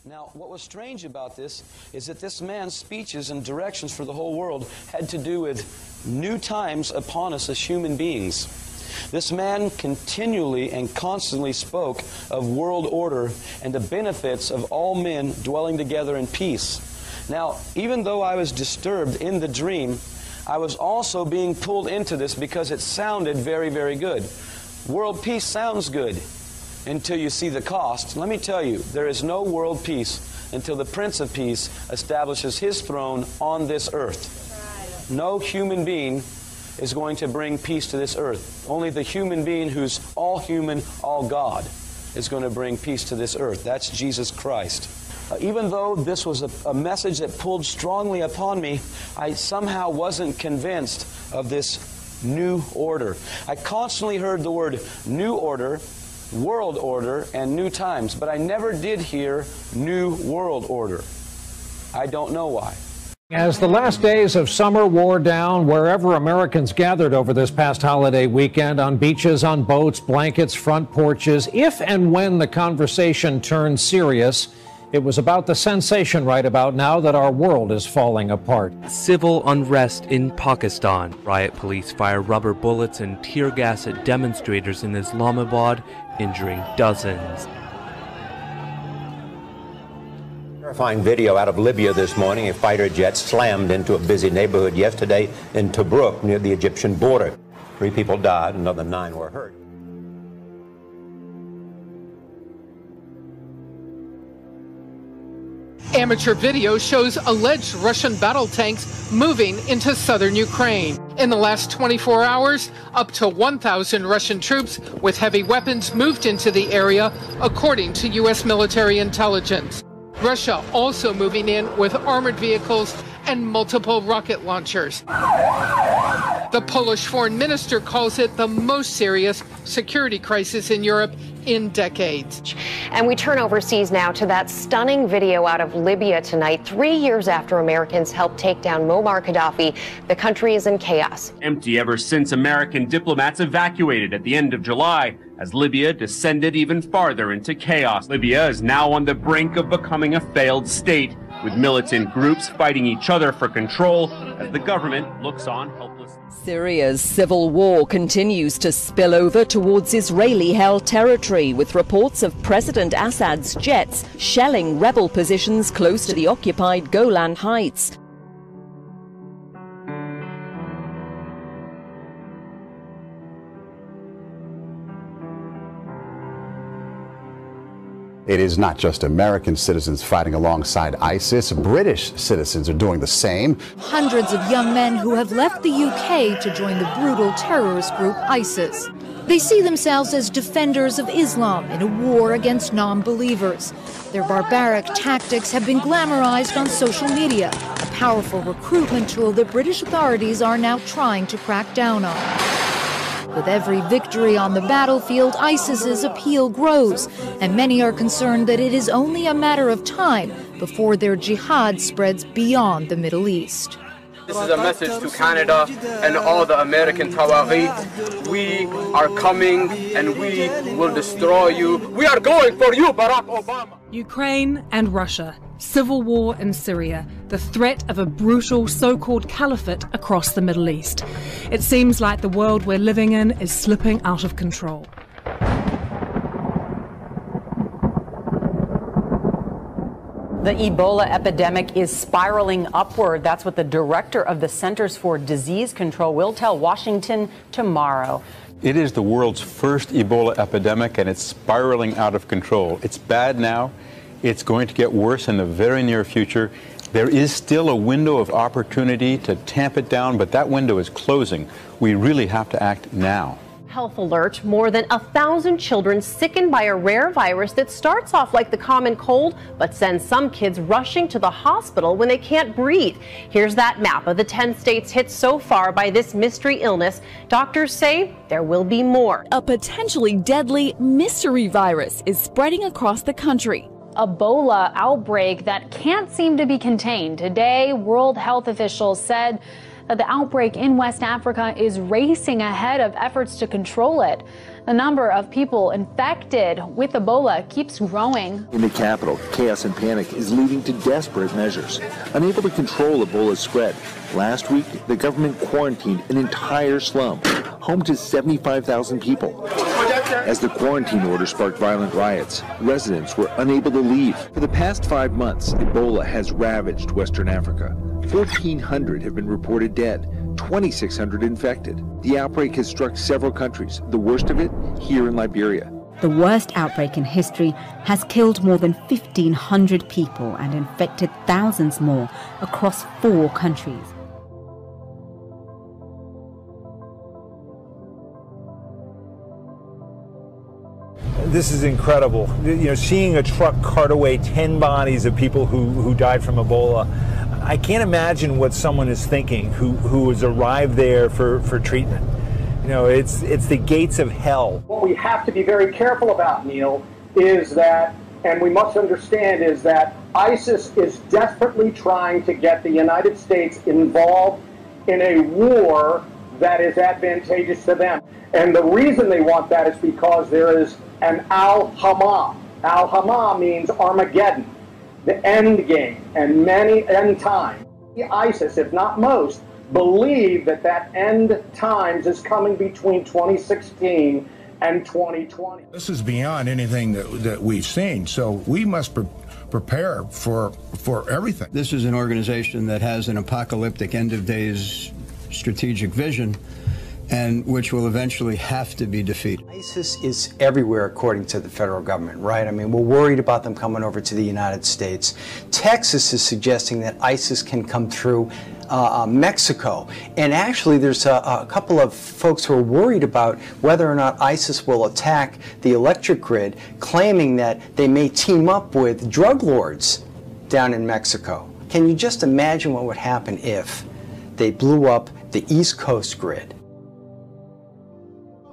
Now, what was strange about this is that this man's speeches and directions for the whole world had to do with new times upon us as human beings. This man continually and constantly spoke of world order and the benefits of all men dwelling together in peace. Now, even though I was disturbed in the dream, I was also being pulled into this because it sounded very, very good. World peace sounds good until you see the cost. Let me tell you, there is no world peace until the Prince of Peace establishes his throne on this earth. No human being is going to bring peace to this earth. Only the human being who's all human, all God, is going to bring peace to this earth. That's Jesus Christ. Even though this was a message that pulled strongly upon me, I somehow wasn't convinced of this new order. I constantly heard the word new order, world order, and new times, but I never did hear new world order. I don't know why. As the last days of summer wore down, wherever Americans gathered over this past holiday weekend, on beaches, on boats, blankets, front porches, if and when the conversation turned serious, it was about the sensation right about now that our world is falling apart. Civil unrest in Pakistan. Riot police fire rubber bullets and tear gas at demonstrators in Islamabad, injuring dozens. Terrifying video out of Libya this morning. A fighter jet slammed into a busy neighborhood yesterday in Tobruk near the Egyptian border. 3 people died, another 9 were hurt. Amateur video shows alleged Russian battle tanks moving into southern Ukraine. In the last 24 hours, up to 1,000 Russian troops with heavy weapons moved into the area, according to U.S. military intelligence. Russia also moving in with armored vehicles and multiple rocket launchers. The Polish foreign minister calls it the most serious security crisis in Europe in decades. And we turn overseas now to that stunning video out of Libya tonight. 3 years after Americans helped take down Muammar Gaddafi, the country is in chaos. Empty ever since American diplomats evacuated at the end of July, as Libya descended even farther into chaos. Libya is now on the brink of becoming a failed state, with militant groups fighting each other for control as the government looks on helplessly. Syria's civil war continues to spill over towards Israeli-held territory, with reports of President Assad's jets shelling rebel positions close to the occupied Golan Heights. It is not just American citizens fighting alongside ISIS. British citizens are doing the same. Hundreds of young men who have left the UK to join the brutal terrorist group ISIS. They see themselves as defenders of Islam in a war against non-believers. Their barbaric tactics have been glamorized on social media, a powerful recruitment tool that British authorities are now trying to crack down on. With every victory on the battlefield, ISIS's appeal grows, and many are concerned that it is only a matter of time before their jihad spreads beyond the Middle East. This is a message to Canada and all the American Tawaghi. We are coming and we will destroy you. We are going for you, Barack Obama. Ukraine and Russia, civil war in Syria, the threat of a brutal so-called caliphate across the Middle East. It seems like the world we're living in is slipping out of control. The Ebola epidemic is spiraling upward. That's what the director of the Centers for Disease Control will tell Washington tomorrow. It is the world's first Ebola epidemic, and it's spiraling out of control. It's bad now. It's going to get worse in the very near future. There is still a window of opportunity to tamp it down, but that window is closing. We really have to act now. Health alert, more than 1,000 children sickened by a rare virus that starts off like the common cold, but sends some kids rushing to the hospital when they can't breathe. Here's that map of the 10 states hit so far by this mystery illness. Doctors say there will be more. A potentially deadly mystery virus is spreading across the country. Ebola outbreak that can't seem to be contained. Today, World Health officials said that the outbreak in West Africa is racing ahead of efforts to control it. The number of people infected with Ebola keeps growing. In the capital, chaos and panic is leading to desperate measures. Unable to control Ebola's spread, last week the government quarantined an entire slum, home to 75,000 people. As the quarantine order sparked violent riots, residents were unable to leave. For the past 5 months, Ebola has ravaged Western Africa. 1,400 have been reported dead, 2,600 infected. The outbreak has struck several countries, the worst of it here in Liberia. The worst outbreak in history has killed more than 1,500 people and infected thousands more across 4 countries. This is incredible. You know, seeing a truck cart away 10 bodies of people who died from Ebola, I can't imagine what someone is thinking who has arrived there for treatment. You know, it's the gates of hell. What we have to be very careful about, Neil, is that, and we must understand, is that ISIS is desperately trying to get the United States involved in a war that is advantageous to them. And the reason they want that is because there is an Al-Hama. Al-Hama means Armageddon, the end game, and many end time. ISIS, if not most, believe that that end times is coming between 2016 and 2020. This is beyond anything that we've seen, so we must prepare for everything. This is an organization that has an apocalyptic end-of-days strategic vision, and which will eventually have to be defeated. ISIS is everywhere, according to the federal government, right? I mean, we're worried about them coming over to the United States. Texas is suggesting that ISIS can come through Mexico. And actually, there's a couple of folks who are worried about whether or not ISIS will attack the electric grid, claiming that they may team up with drug lords down in Mexico. Can you just imagine what would happen if they blew up the East Coast grid?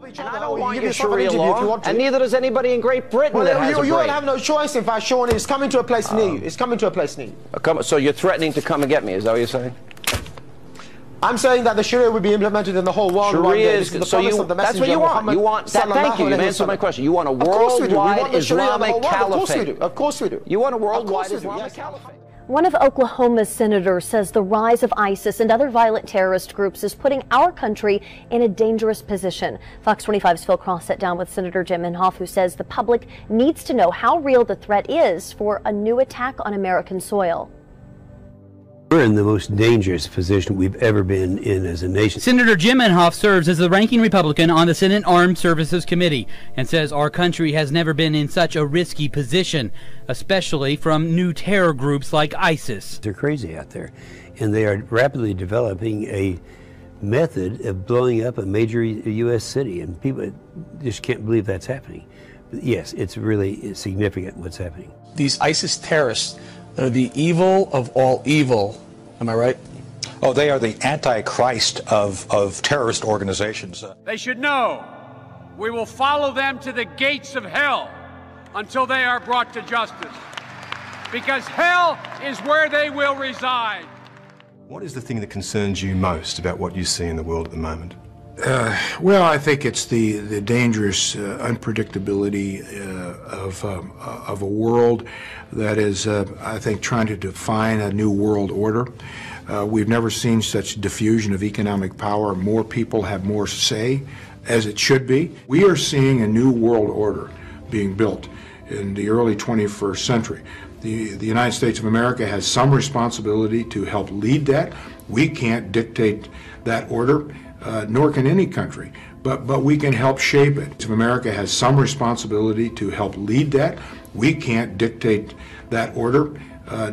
And I don't want your Sharia law, and neither does anybody in Great Britain that has a You brain. have no choice, in fact, Sean. It's coming to a place near you. It's coming to a place near you. So you're threatening to come and get me, is that what you're saying? I'm saying that the Sharia would be implemented in the whole world. Sharia is, so that's what you want. You want that, thank you. You answered my question. You want a worldwide Islamic caliphate. Of course we do. You want a worldwide Islamic caliphate. One of Oklahoma's senators says the rise of ISIS and other violent terrorist groups is putting our country in a dangerous position. Fox 25's Phil Cross sat down with Senator Jim Inhofe, who says the public needs to know how real the threat is for a new attack on American soil. We're in the most dangerous position we've ever been in as a nation. Senator Jim Inhofe serves as the ranking Republican on the Senate Armed Services Committee and says our country has never been in such a risky position, especially from new terror groups like ISIS. They're crazy out there, and they are rapidly developing a method of blowing up a major U.S. city, and people just can't believe that's happening. But yes, it's really significant what's happening. These ISIS terrorists, they're the evil of all evil. Am I right? Oh, they are the Antichrist of terrorist organizations. They should know we will follow them to the gates of hell until they are brought to justice. Because hell is where they will reside. What is the thing that concerns you most about what you see in the world at the moment? Well, I think it's the dangerous unpredictability of a world that is, I think, trying to define a new world order. We've never seen such diffusion of economic power. More people have more say, as it should be. We are seeing a new world order being built in the early 21st century. The United States of America has some responsibility to help lead that. We can't dictate that order. Nor can any country, but we can help shape it. America has some responsibility to help lead that. We can't dictate that order,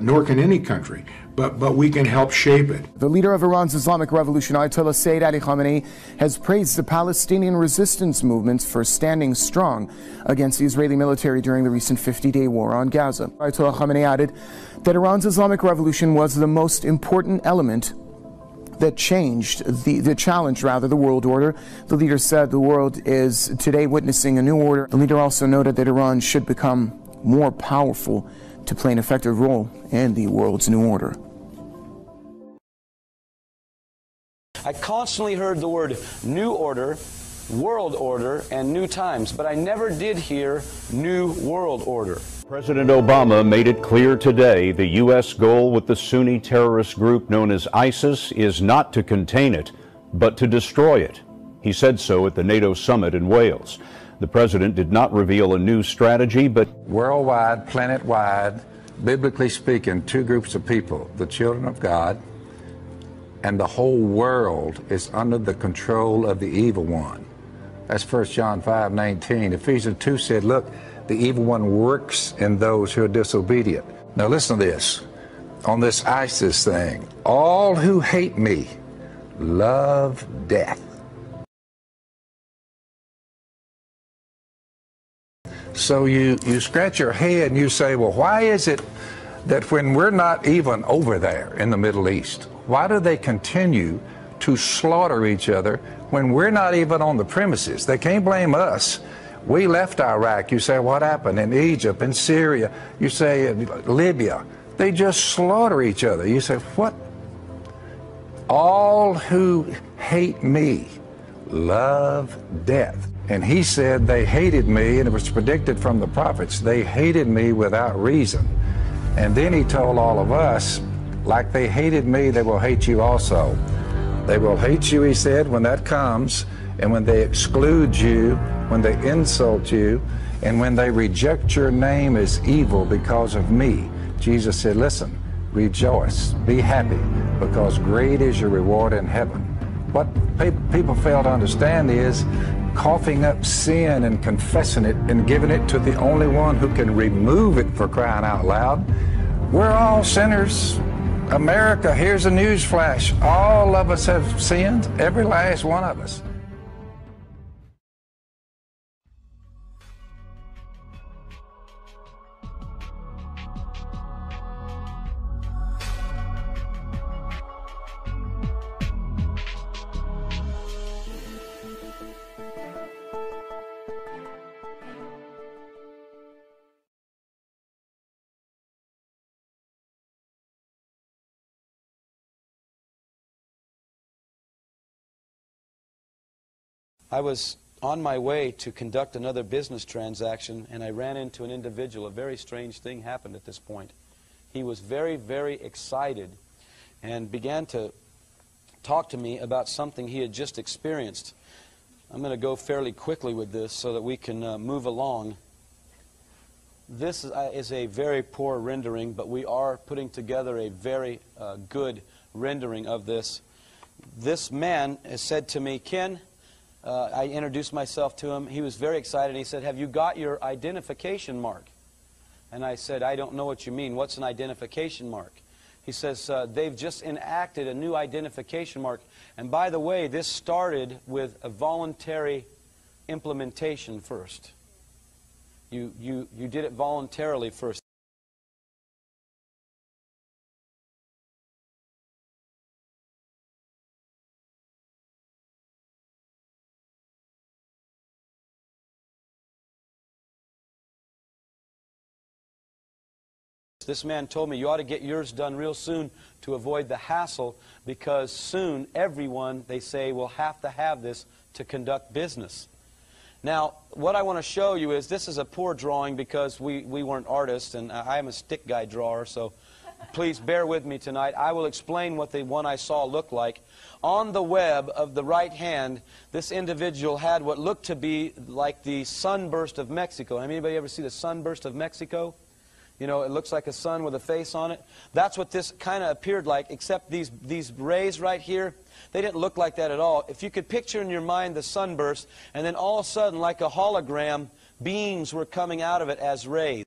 nor can any country, but we can help shape it. The leader of Iran's Islamic Revolution, Ayatollah Sayyid Ali Khamenei, has praised the Palestinian resistance movements for standing strong against the Israeli military during the recent 50-day war on Gaza. Ayatollah Khamenei added that Iran's Islamic Revolution was the most important element that changed the world order. The leader said the world is today witnessing a new order. The leader also noted that Iran should become more powerful to play an effective role in the world's new order. I constantly heard the word New Order, World Order, and New Times, but I never did hear New World Order. President Obama made it clear today the U.S. goal with the Sunni terrorist group known as ISIS is not to contain it, but to destroy it. He said so at the NATO summit in Wales. The president did not reveal a new strategy, but worldwide, planet-wide, biblically speaking, two groups of people, the children of God, and the whole world is under the control of the evil one. That's 1 John 5:19. Ephesians 2 said, look, the evil one works in those who are disobedient. Now listen to this. On this ISIS thing, all who hate me love death. So you scratch your head and you say, well, why is it that when we're not even over there in the Middle East, why do they continue to slaughter each other when we're not even on the premises? They can't blame us. We left Iraq. You say, what happened in Egypt, in Syria? You say, Libya. They just slaughter each other. You say, what? All who hate me love death. And he said they hated me, and it was predicted from the prophets. They hated me without reason. And then he told all of us, like they hated me, they will hate you also. They will hate you, he said, when that comes, and when they exclude you, when they insult you, and when they reject your name as evil because of me. Jesus said, listen, rejoice, be happy, because great is your reward in heaven. What people fail to understand is coughing up sin and confessing it and giving it to the only one who can remove it, for crying out loud. We're all sinners. America, here's a news flash. All of us have sinned, every last one of us. I was on my way to conduct another business transaction, and I ran into an individual. A very strange thing happened at this point. He was very, very excited and began to talk to me about something he had just experienced. I'm going to go fairly quickly with this so that we can move along. This is a very poor rendering, but we are putting together a very good rendering of this. This man has said to me, Ken, I introduced myself to him. He was very excited. He said, have you got your identification mark? And I said, I don't know what you mean. What's an identification mark? He says, they've just enacted a new identification mark. And by the way, this started with a voluntary implementation first. You did it voluntarily first. This man told me you ought to get yours done real soon to avoid the hassle, because soon everyone, they say, will have to have this to conduct business. Now, what I want to show you is this is a poor drawing because we weren't artists, and I am a stick guy drawer, so please bear with me tonight. I will explain what the one I saw looked like. On the web of the right hand, this individual had what looked to be like the sunburst of Mexico. Anybody ever see the sunburst of Mexico? You know, it looks like a sun with a face on it. That's what this kind of appeared like, except these rays right here, they didn't look like that at all. If you could picture in your mind the sunburst, and then all of a sudden, like a hologram, beams were coming out of it as rays.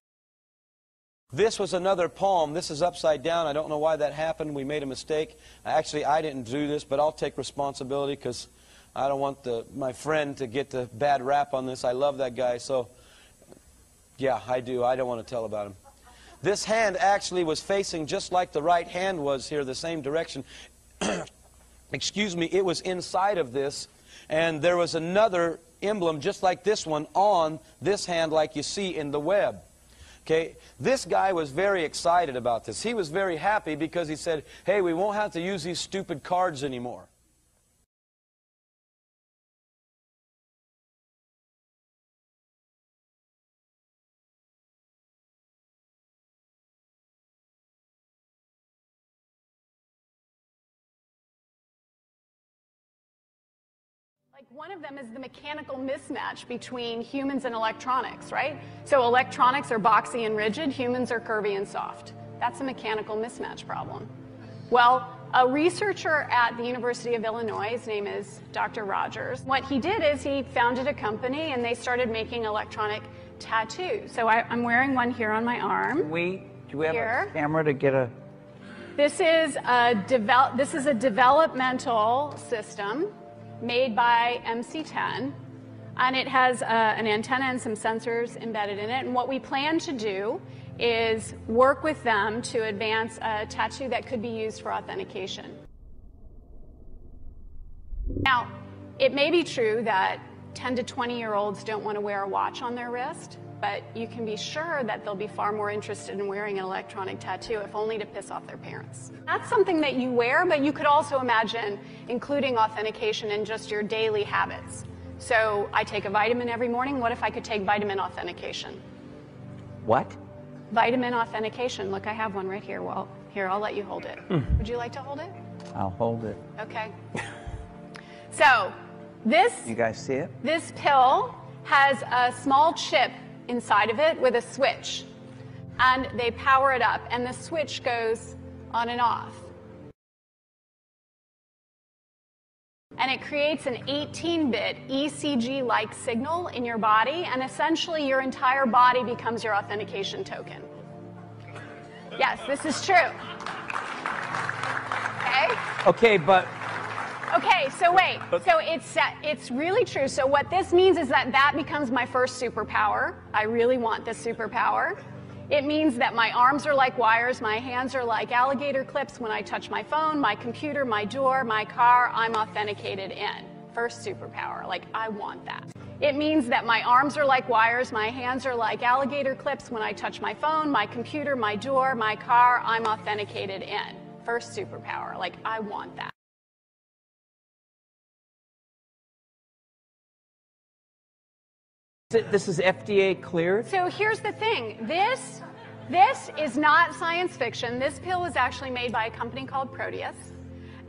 This was another palm. This is upside down. I don't know why that happened. We made a mistake. Actually, I didn't do this, but I'll take responsibility because I don't want my friend to get the bad rap on this. I love that guy, so yeah, I do. I don't want to tell about him. This hand actually was facing just like the right hand was here, the same direction. Excuse me, it was inside of this, and there was another emblem just like this one on this hand like you see in the web. Okay, this guy was very excited about this. He was very happy because he said, hey, we won't have to use these stupid cards anymore. One of them is the mechanical mismatch between humans and electronics, right? So electronics are boxy and rigid, humans are curvy and soft. That's a mechanical mismatch problem. Well, a researcher at the University of Illinois, his name is Dr. Rogers, what he did is he founded a company and they started making electronic tattoos. So I'm wearing one here on my arm. Do we have a camera to get a... This is a developmental system made by MC10, and it has an antenna and some sensors embedded in it. And what we plan to do is work with them to advance a tattoo that could be used for authentication. Now, it may be true that 10 to 20-year-olds don't want to wear a watch on their wrist, but you can be sure that they'll be far more interested in wearing an electronic tattoo, if only to piss off their parents. That's something that you wear, but you could also imagine including authentication in just your daily habits. So I take a vitamin every morning. What if I could take vitamin authentication? What? Vitamin authentication. Look, I have one right here. Well, here, I'll let you hold it. Would you like to hold it? I'll hold it. Okay. So this... You guys see it? This pill has a small chip inside of it with a switch, and they power it up, and the switch goes on and off. And it creates an 18-bit ECG-like signal in your body, and essentially your entire body becomes your authentication token. Yes, this is true. Okay? Okay, but... Okay, so wait. So it's really true. So what this means is that becomes my first superpower. I really want this superpower. It means that my arms are like wires, my hands are like alligator clips. When I touch my phone, my computer, my door, my car, I'm authenticated in. First superpower. Like, I want that. It means that my arms are like wires, my hands are like alligator clips. When I touch my phone, my computer, my door, my car, I'm authenticated in. First superpower. Like, I want that. This is FDA cleared? So here's the thing. This is not science fiction. This pill was actually made by a company called Proteus,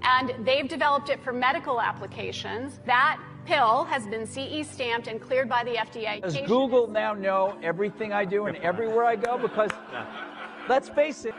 and they've developed it for medical applications. That pill has been CE stamped and cleared by the FDA. Does Google now know everything I do and everywhere I go? Because let's face it.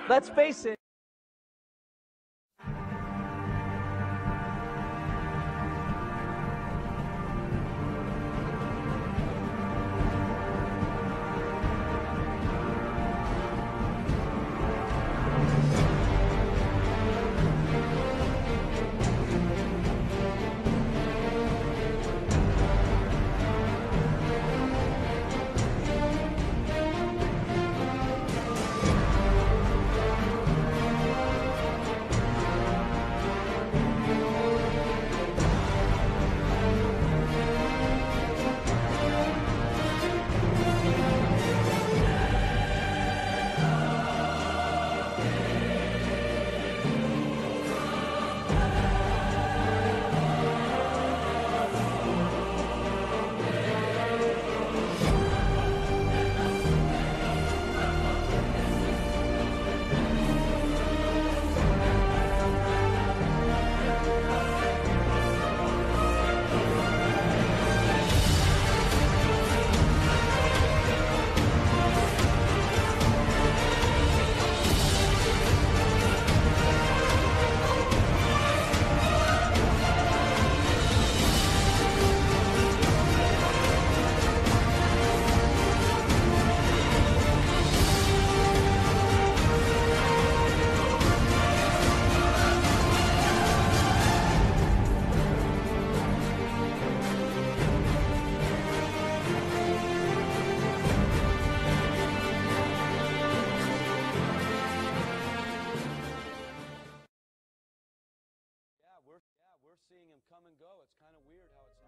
Seeing him come and go. It's kind of weird how it's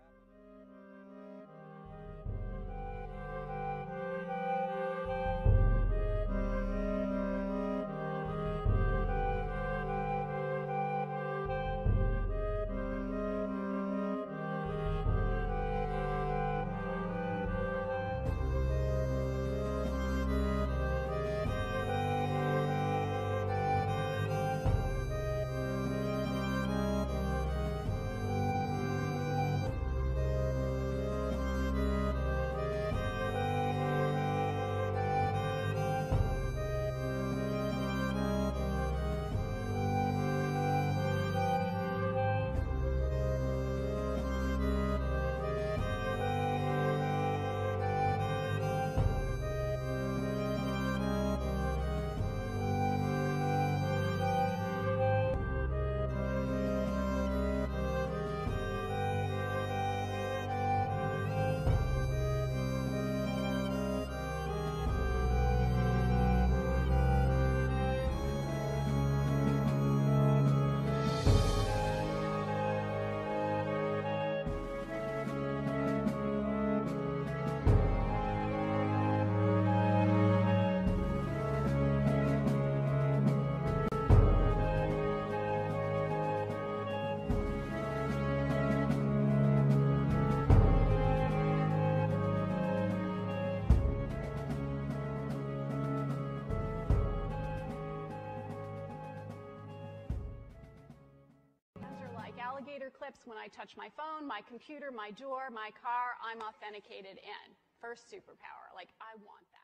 alligator clips when I touch my phone, my computer, my door, my car. I'm authenticated in. First superpower. Like, I want that.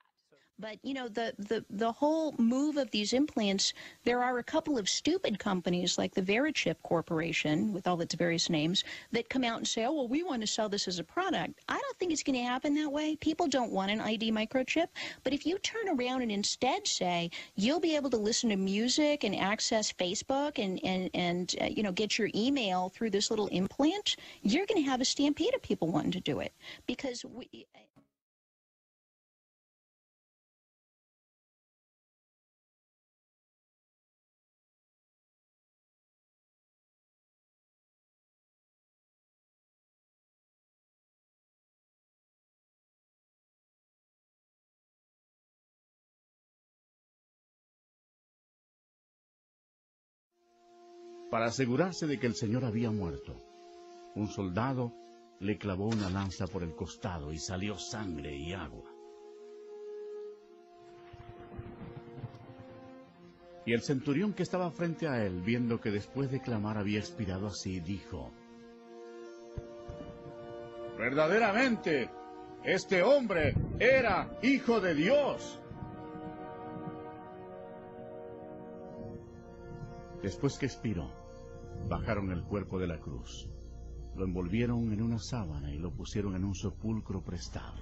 But, you know, the whole move of these implants, there are a couple of stupid companies like the Verichip Corporation, with all its various names, that come out and say, oh, well, we want to sell this as a product. I don't think it's going to happen that way. People don't want an ID microchip. But if you turn around and instead say, you'll be able to listen to music and access Facebook and you know, get your email through this little implant, you're going to have a stampede of people wanting to do it. Because Para asegurarse de que el Señor había muerto, un soldado le clavó una lanza por el costado y salió sangre y agua. Y el centurión que estaba frente a él, viendo que después de clamar había expirado así, dijo: verdaderamente, este hombre era Hijo de Dios. Después que expiró, bajaron el cuerpo de la cruz, lo envolvieron en una sábana y lo pusieron en un sepulcro prestado.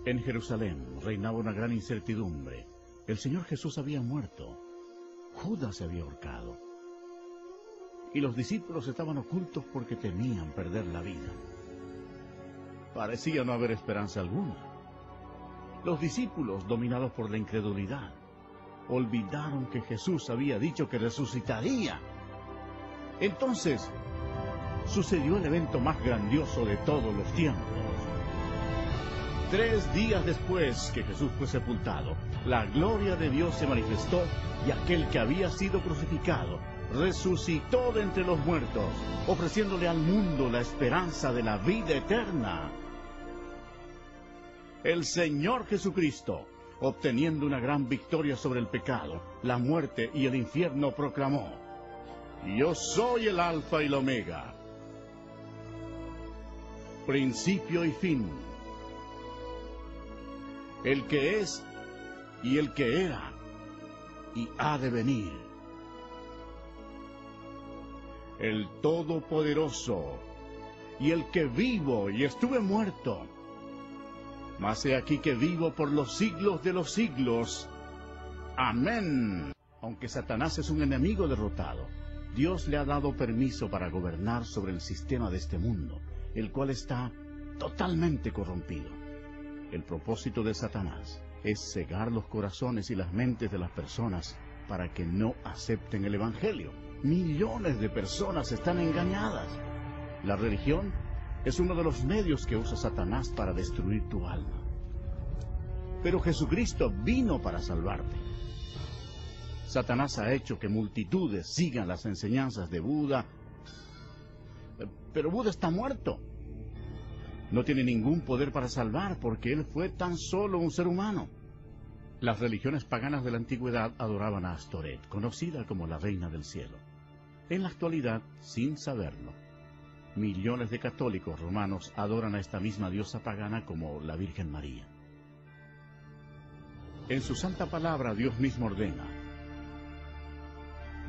En Jerusalén reinaba una gran incertidumbre. El Señor Jesús había muerto, Judas se había ahorcado, y los discípulos estaban ocultos porque temían perder la vida. Parecía no haber esperanza alguna. Los discípulos, dominados por la incredulidad, olvidaron que Jesús había dicho que resucitaría. Entonces, sucedió el evento más grandioso de todos los tiempos. 3 días después que Jesús fue sepultado, la gloria de Dios se manifestó y aquel que había sido crucificado resucitó de entre los muertos, ofreciéndole al mundo la esperanza de la vida eterna. El Señor Jesucristo, obteniendo una gran victoria sobre el pecado, la muerte y el infierno, proclamó: yo soy el Alfa y el Omega, principio y fin, el que es y el que era y ha de venir, el Todopoderoso y el que vivo y estuve muerto, mas he aquí que vivo por los siglos de los siglos. Amén. Aunque Satanás es un enemigo derrotado, Dios le ha dado permiso para gobernar sobre el sistema de este mundo, el cual está totalmente corrompido. El propósito de Satanás es cegar los corazones y las mentes de las personas para que no acepten el Evangelio. Millones de personas están engañadas. La religión es uno de los medios que usa Satanás para destruir tu alma. Pero Jesucristo vino para salvarte. Satanás ha hecho que multitudes sigan las enseñanzas de Buda, pero Buda está muerto. No tiene ningún poder para salvar porque él fue tan solo un ser humano. Las religiones paganas de la antigüedad adoraban a Astoret, conocida como la Reina del Cielo. En la actualidad, sin saberlo, millones de católicos romanos adoran a esta misma diosa pagana como la Virgen María. En su santa palabra Dios mismo ordena: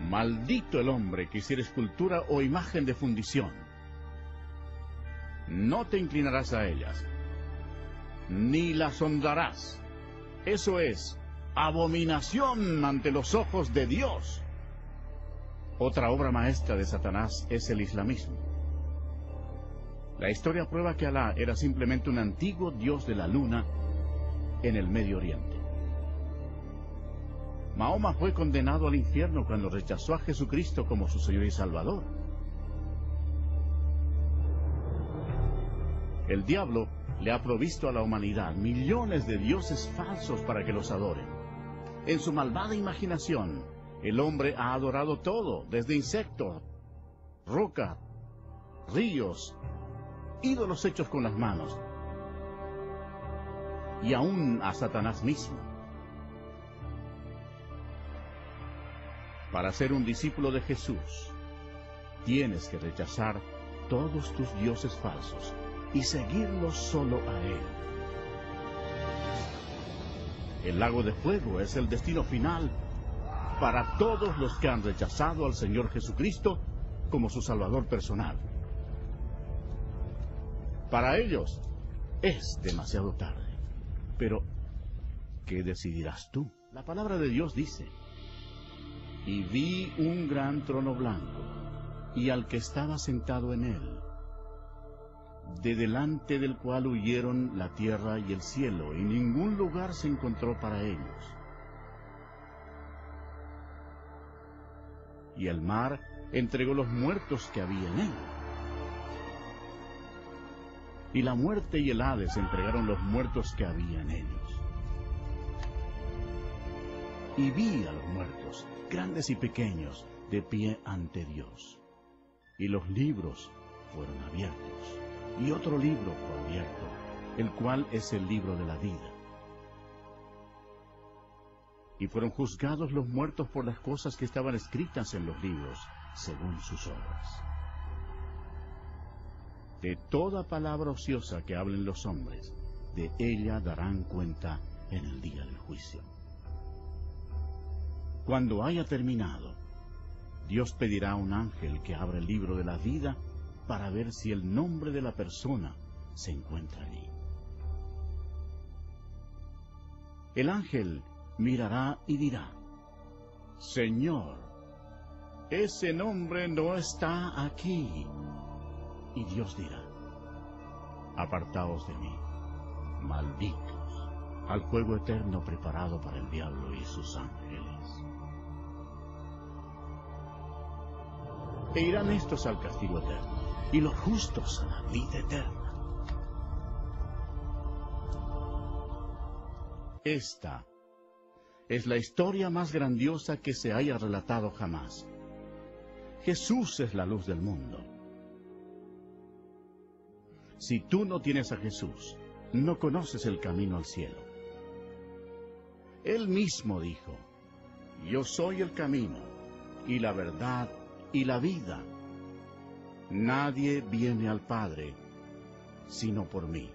maldito el hombre que hiciere escultura o imagen de fundición. No te inclinarás a ellas, ni las honrarás. Eso es abominación ante los ojos de Dios. Otra obra maestra de Satanás es el islamismo. La historia prueba que Alá era simplemente un antiguo dios de la luna en el Medio Oriente. Mahoma fue condenado al infierno cuando rechazó a Jesucristo como su Señor y Salvador. El diablo le ha provisto a la humanidad millones de dioses falsos para que los adoren. En su malvada imaginación, el hombre ha adorado todo, desde insectos, roca, ríos, ídolos hechos con las manos, y aún a Satanás mismo. Para ser un discípulo de Jesús, tienes que rechazar todos tus dioses falsos y seguirlos solo a Él. El lago de fuego es el destino final para todos los que han rechazado al Señor Jesucristo como su Salvador personal. Para ellos es demasiado tarde. Pero, ¿qué decidirás tú? La palabra de Dios dice: y vi un gran trono blanco, y al que estaba sentado en él, de delante del cual huyeron la tierra y el cielo, y ningún lugar se encontró para ellos. Y el mar entregó los muertos que había en él. Y la muerte y el Hades entregaron los muertos que había en ellos. Y vi a los muertos, grandes y pequeños, de pie ante Dios. Y los libros fueron abiertos. Y otro libro fue abierto, el cual es el libro de la vida. Y fueron juzgados los muertos por las cosas que estaban escritas en los libros, según sus obras. De toda palabra ociosa que hablen los hombres, de ella darán cuenta en el día del juicio. Cuando haya terminado, Dios pedirá a un ángel que abra el libro de la vida para ver si el nombre de la persona se encuentra allí. El ángel mirará y dirá: Señor, ese nombre no está aquí. Y Dios dirá: apartaos de mí, malditos, al fuego eterno preparado para el diablo y sus ángeles. E irán estos al castigo eterno, y los justos a la vida eterna. Esta es la historia más grandiosa que se haya relatado jamás. Jesús es la luz del mundo. Si tú no tienes a Jesús, no conoces el camino al cielo. Él mismo dijo: yo soy el camino, y la verdad, y la vida. Nadie viene al Padre, sino por mí.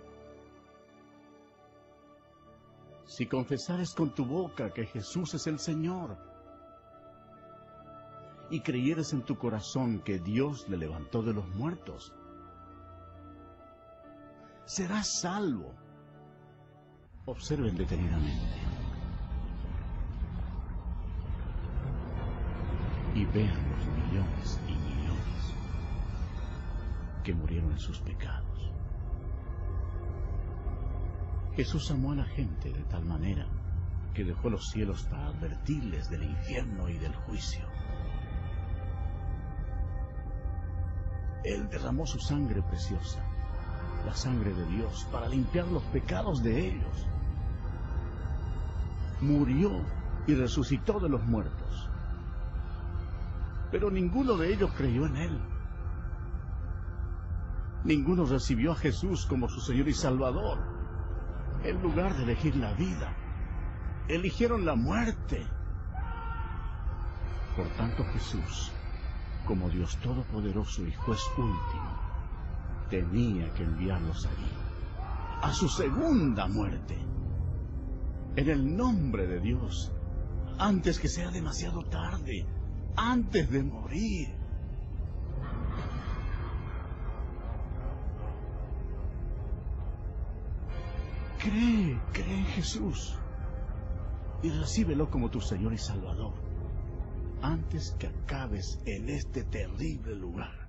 Si confesares con tu boca que Jesús es el Señor, y creyeres en tu corazón que Dios le levantó de los muertos, serás salvo. Observen detenidamente y vean los millones y millones que murieron en sus pecados. Jesús amó a la gente de tal manera que dejó los cielos para advertirles del infierno y del juicio. Él derramó su sangre preciosa, la sangre de Dios, para limpiar los pecados de ellos. Murió y resucitó de los muertos. Pero ninguno de ellos creyó en Él. Ninguno recibió a Jesús como su Señor y Salvador. En lugar de elegir la vida, eligieron la muerte. Por tanto, Jesús, como Dios Todopoderoso y Juez último, tenía que enviarlos allí, a su segunda muerte, en el nombre de Dios, antes que sea demasiado tarde, antes de morir. Cree en Jesús y recíbelo como tu Señor y Salvador, antes que acabes en este terrible lugar.